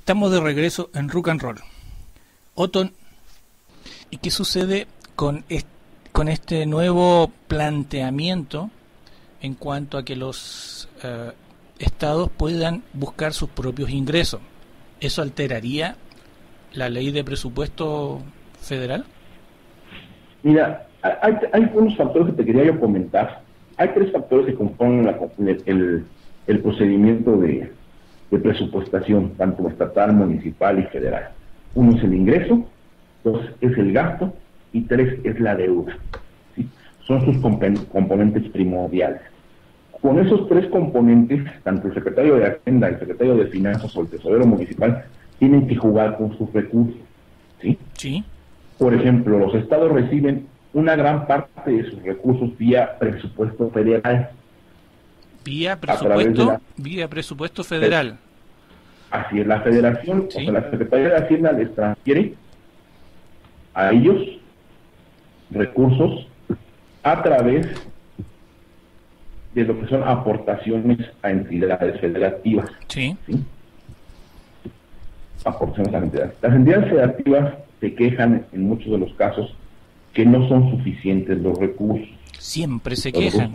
Estamos de regreso en Rock and Roll. Otón, ¿y qué sucede con este nuevo planteamiento en cuanto a que los estados puedan buscar sus propios ingresos? ¿Eso alteraría la ley de presupuesto federal? Mira, hay unos factores que te quería yo comentar. Hay tres factores que componen el procedimiento de presupuestación, tanto estatal, municipal y federal. Uno es el ingreso, dos es el gasto y tres es la deuda. ¿Sí? Son sus componentes primordiales. Con esos tres componentes, tanto el secretario de Hacienda, el secretario de Finanzas o el tesorero municipal tienen que jugar con sus recursos. ¿Sí? Sí. Por ejemplo, los estados reciben una gran parte de sus recursos vía presupuesto federal. Vía presupuesto federal. Así es, la federación, ¿sí? O sea, la Secretaría de Hacienda les transfiere a ellos recursos a través de lo que son aportaciones a entidades federativas. Sí. ¿Sí? Aportaciones a entidades. Las entidades federativas se quejan en muchos de los casos que no son suficientes los recursos. Siempre se quejan.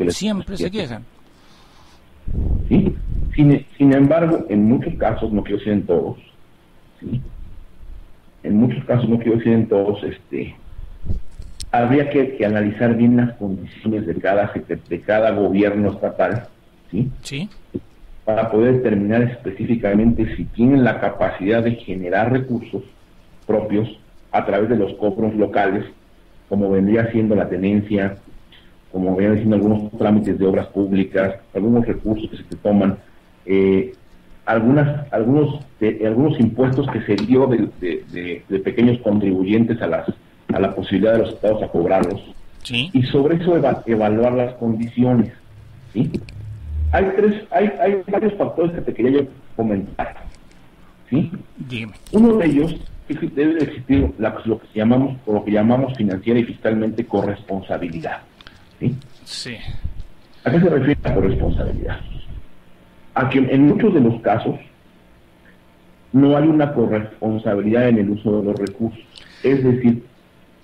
¿Sí? Sin embargo, en muchos casos, no quiero decir en todos, ¿sí? Habría que analizar bien las condiciones de cada gobierno estatal, ¿sí? Sí. Para poder determinar específicamente si tienen la capacidad de generar recursos propios a través de los cobros locales, como vendría siendo la tenencia, como vendrían siendo algunos trámites de obras públicas, algunos recursos que se te toman, algunos impuestos que se dio de pequeños contribuyentes a la posibilidad de los estados a cobrarlos. Sí. Y sobre eso evaluar las condiciones. ¿Sí? Hay varios factores que te quería yo comentar. ¿Sí? Dime. Uno de ellos es que debe existir lo que llamamos financiera y fiscalmente corresponsabilidad. ¿Sí? Sí. ¿A qué se refiere la corresponsabilidad? A que en muchos de los casos no hay una corresponsabilidad en el uso de los recursos. Es decir,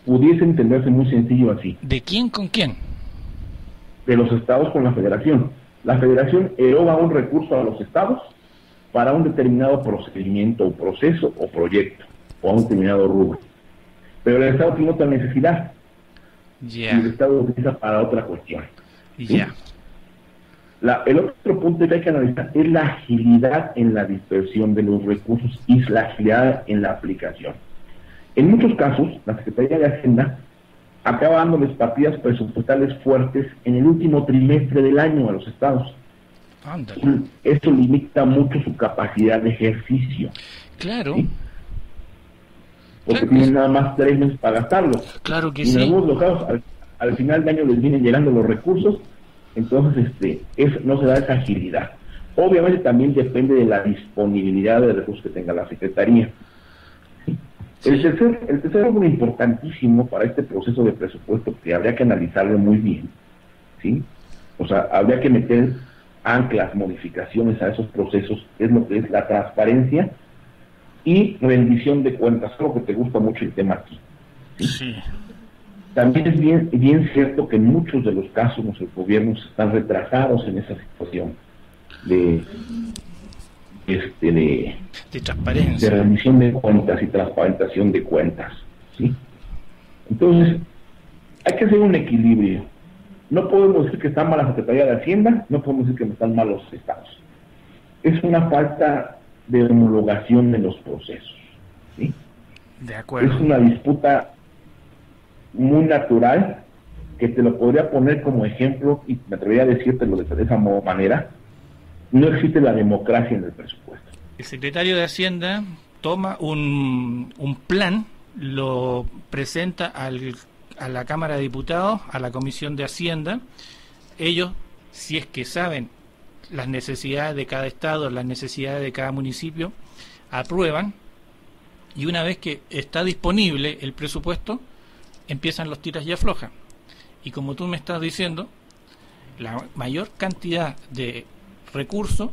pudiese entenderse muy sencillo así. ¿De quién con quién? De los estados con la federación. La federación eroga un recurso a los estados para un determinado procedimiento o proceso o proyecto o a un determinado rubro. Pero el estado tiene otra necesidad. Yeah. Y el estado lo utiliza para otra cuestión. Ya. ¿Sí? El otro punto que hay que analizar es la agilidad en la dispersión de los recursos y la agilidad en la aplicación. En muchos casos, la Secretaría de Hacienda acaba dándoles partidas presupuestales fuertes en el último trimestre del año a los estados. Ándale. Esto limita mucho su capacidad de ejercicio. Claro. ¿Sí? Porque Claro, tienen nada más 3 meses para gastarlo. Claro que y en sí. algunos casos, al final de año les vienen llegando los recursos, entonces no se da esa agilidad. Obviamente también depende de la disponibilidad de recursos que tenga la Secretaría. ¿Sí? Sí. El tercer órgano importantísimo para este proceso de presupuesto, que habría que analizarlo muy bien, ¿sí? O sea, habría que meter anclas, modificaciones a esos procesos, es lo que es la transparencia y rendición de cuentas, algo que te gusta mucho el tema aquí. ¿Sí? Sí. También es bien cierto que en muchos de los casos los gobiernos están retrasados en esa situación de transparencia, de rendición de cuentas y transparentación de cuentas. ¿Sí? Entonces, hay que hacer un equilibrio. No podemos decir que está mal la Secretaría de Hacienda, no podemos decir que están mal los estados. Es una falta de homologación de los procesos. ¿Sí? De acuerdo. Es una disputa muy natural, que te lo podría poner como ejemplo, y me atrevería a decírtelo de esa manera. No existe la democracia en el presupuesto. El secretario de Hacienda toma un plan, lo presenta a la Cámara de Diputados, a la Comisión de Hacienda. Ellos, si es que saben las necesidades de cada estado, las necesidades de cada municipio, aprueban, y una vez que está disponible el presupuesto, empiezan los tiras y aflojas. Y como tú me estás diciendo, la mayor cantidad de recursos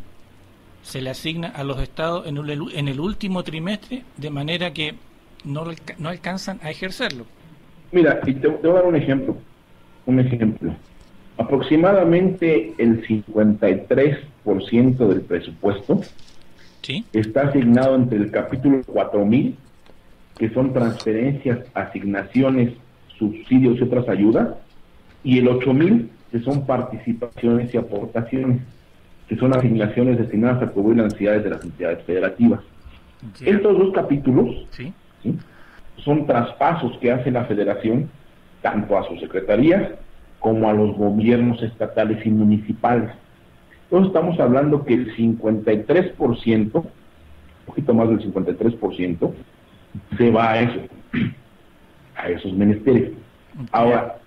se le asigna a los estados en el último trimestre, de manera que no alcanzan a ejercerlo. Mira, y te voy a dar un ejemplo. Aproximadamente el 53% del presupuesto, ¿sí?, está asignado entre el capítulo 4000, que son transferencias, asignaciones, subsidios y otras ayudas, y el 8000, que son participaciones y aportaciones, que son asignaciones destinadas a cubrir las necesidades de las entidades federativas. Sí. Estos dos capítulos, ¿sí?, ¿sí?, son traspasos que hace la federación tanto a sus secretarías como a los gobiernos estatales y municipales. Entonces estamos hablando que el 53%, un poquito más del 53%, se va a eso, a esos menesteres. Okay. Ahora,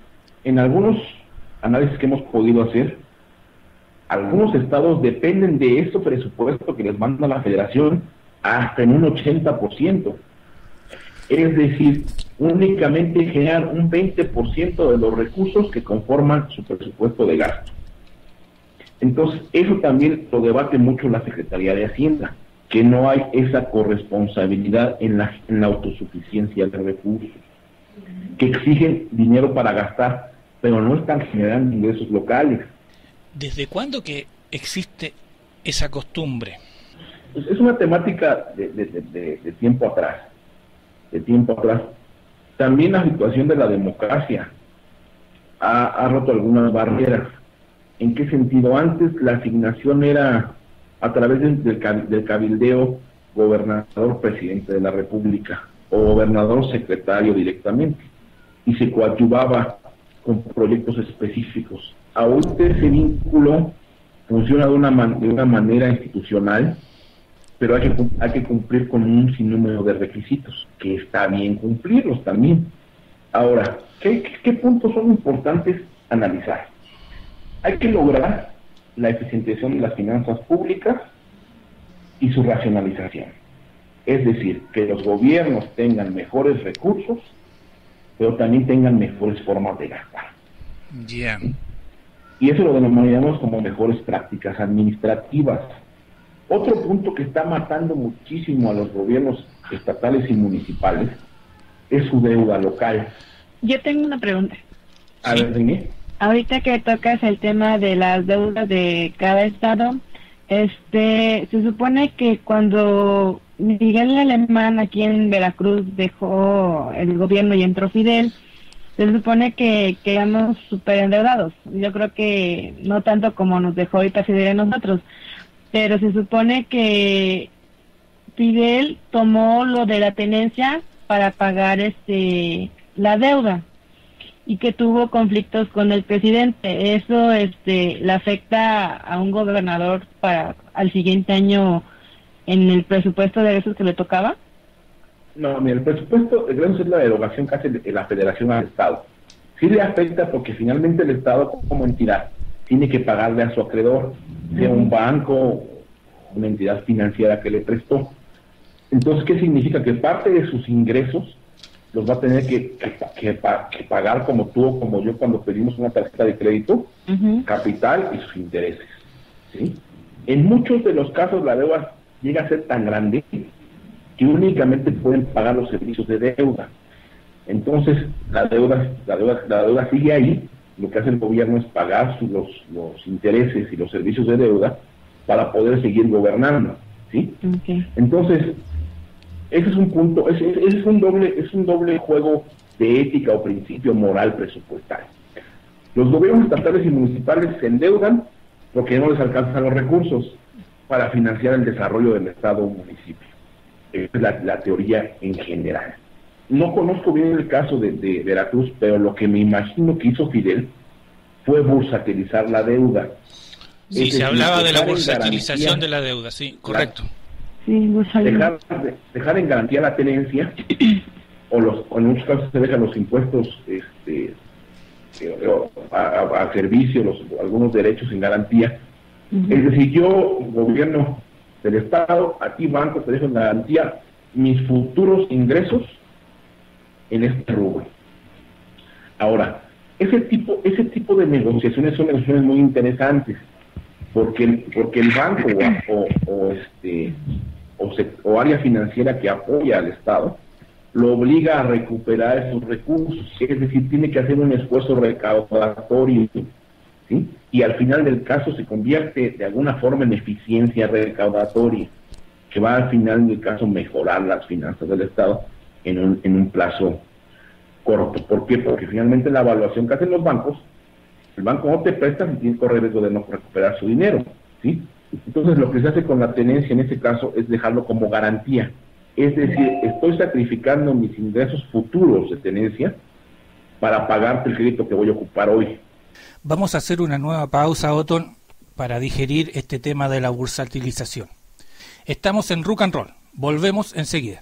en algunos análisis que hemos podido hacer, algunos estados dependen de ese presupuesto que les manda la federación hasta en un 80%. Es decir, únicamente generan un 20% de los recursos que conforman su presupuesto de gasto. Entonces, eso también lo debate mucho la Secretaría de Hacienda, que no hay esa corresponsabilidad en la autosuficiencia de recursos, que exigen dinero para gastar, pero no están generando ingresos locales. ¿Desde cuándo que existe esa costumbre? Es una temática de tiempo atrás. También la situación de la democracia ha roto algunas barreras. ¿En qué sentido? Antes la asignación era a través del cabildeo gobernador presidente de la República o gobernador secretario directamente, y se coadyuvaba con proyectos específicos. Ahorita ese vínculo funciona de una manera institucional, pero hay que cumplir con un sinnúmero de requisitos, que está bien cumplirlos también. Ahora, ¿qué puntos son importantes analizar? Hay que lograr la eficientización de las finanzas públicas y su racionalización. Es decir, que los gobiernos tengan mejores recursos, pero también tengan mejores formas de gastar. Yeah. Y eso lo denominamos como mejores prácticas administrativas. Otro punto que está matando muchísimo a los gobiernos estatales y municipales es su deuda local. Yo tengo una pregunta. A ver, dime. Ahorita que tocas el tema de las deudas de cada estado, se supone que cuando Miguel Alemán aquí en Veracruz dejó el gobierno y entró Fidel, se supone que quedamos súper endeudados. Yo creo que no tanto como nos dejó ahorita Fidel a nosotros, pero se supone que Fidel tomó lo de la tenencia para pagar la deuda y que tuvo conflictos con el presidente. Eso le afecta a un gobernador para al siguiente año en el presupuesto de egresos que le tocaba. No, mira, el presupuesto de egresos es la derogación que hace la federación al Estado. Sí le afecta porque finalmente el Estado como entidad tiene que pagarle a su acreedor, sea un banco, una entidad financiera que le prestó. Entonces, ¿qué significa? Que parte de sus ingresos los va a tener que pagar como tú o como yo cuando pedimos una tarjeta de crédito, capital y sus intereses, ¿sí? En muchos de los casos la deuda llega a ser tan grande que únicamente pueden pagar los servicios de deuda. Entonces, la deuda sigue ahí. Lo que hace el gobierno es pagar los intereses y los servicios de deuda para poder seguir gobernando, ¿sí? Okay. Entonces, ese es un punto, es un doble juego de ética o principio moral presupuestal. Los gobiernos estatales y municipales se endeudan porque no les alcanzan los recursos para financiar el desarrollo del estado o municipio. Esa es la teoría en general. No conozco bien el caso de Veracruz, pero lo que me imagino que hizo Fidel fue bursatilizar la deuda. Sí, se hablaba de la bursatilización de la deuda, sí, correcto. Sí, dejar en garantía la tenencia, o en muchos casos se dejan los impuestos a servicio, algunos derechos en garantía. Es decir, yo, gobierno del Estado, aquí banco, te dejo en garantía mis futuros ingresos en este rubro. Ahora, ese tipo de negociaciones son negociaciones muy interesantes, porque el banco o área financiera que apoya al Estado lo obliga a recuperar esos recursos, es decir, tiene que hacer un esfuerzo recaudatorio, ¿sí? Y al final del caso se convierte de alguna forma en eficiencia recaudatoria, que va al final del caso mejorar las finanzas del Estado en un plazo corto. ¿Por qué? Porque finalmente la evaluación que hacen los bancos, el banco no te presta si tienes correr riesgo de no recuperar su dinero, ¿sí? Entonces lo que se hace con la tenencia en este caso es dejarlo como garantía. Es decir, estoy sacrificando mis ingresos futuros de tenencia para pagarte el crédito que voy a ocupar hoy. Vamos a hacer una nueva pausa, Otón, para digerir este tema de la bursatilización. Estamos en Rock and Roll. Volvemos enseguida.